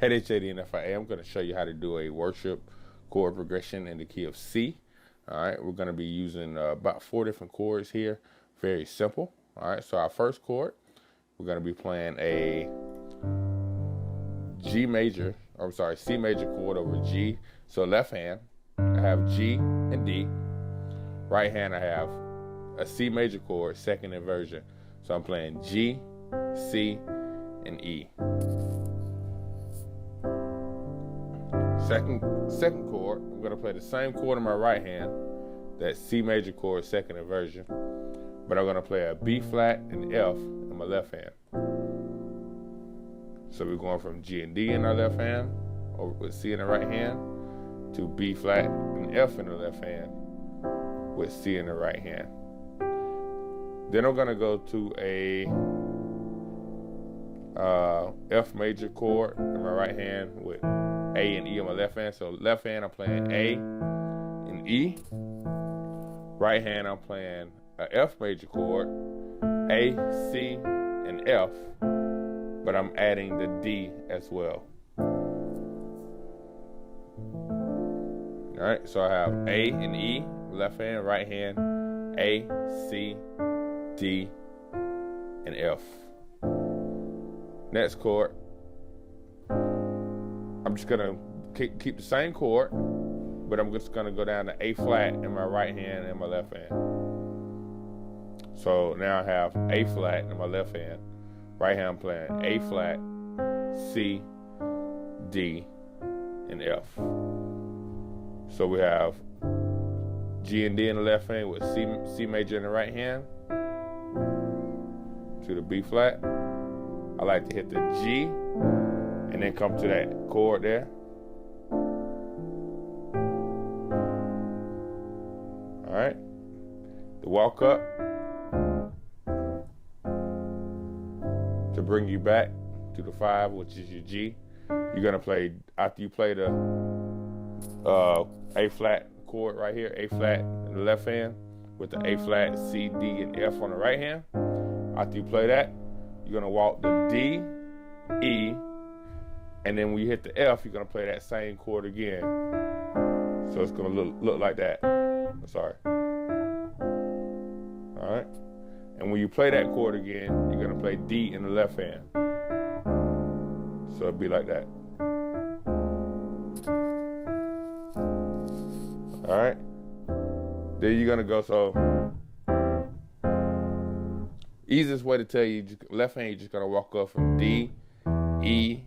Hey there, JDNFIA. I'm going to show you how to do a worship chord progression in the key of C. All right, we're going to be using about 4 different chords here. Very simple. All right, so our first chord, we're going to be playing a C major chord over G. So left hand, I have G and D. Right hand, I have a C major chord, second inversion. So I'm playing G, C, and E. Second chord, I'm gonna play the same chord in my right hand, that C major chord, second inversion, but I'm gonna play a B flat and F in my left hand. So we're going from G and D in our left hand, over with C in the right hand, to B flat and F in the left hand, with C in the right hand. Then I'm gonna go to a F major chord in my right hand with A and E on my left hand. So left hand I'm playing A and E. Right hand I'm playing a F major chord, A, C, and F, but I'm adding the D as well. All right, so I have A and E, left hand, right hand, A, C, D, and F. Next chord, I'm just gonna keep the same chord, but I'm just gonna go down to A flat in my right hand and my left hand. So now I have A flat in my left hand. Right hand I'm playing A flat, C, D, and F. So we have G and D in the left hand with C major in the right hand to the B flat. I like to hit the G and then come to that chord there. All right. The walk up to bring you back to the 5, which is your G. You're gonna play, after you play the A flat chord right here, A flat in the left hand with the A flat, C, D, and F on the right hand. After you play that, you're gonna walk the D, E, and then when you hit the F, you're gonna play that same chord again. So it's gonna look like that. Sorry. All right. And when you play that chord again, you're gonna play D in the left hand. So it'll be like that. All right. Then you're gonna go, so easiest way to tell you, left hand, you're just gonna walk up from D, E,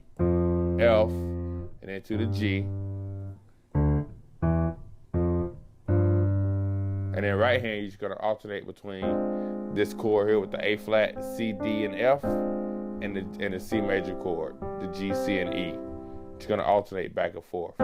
F, and then to the G. And then right hand, you're just gonna alternate between this chord here with the A flat, C, D, and F, and the C major chord, the G, C, and E. Just gonna alternate back and forth.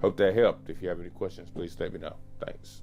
Hope that helped. If you have any questions, please let me know. Thanks.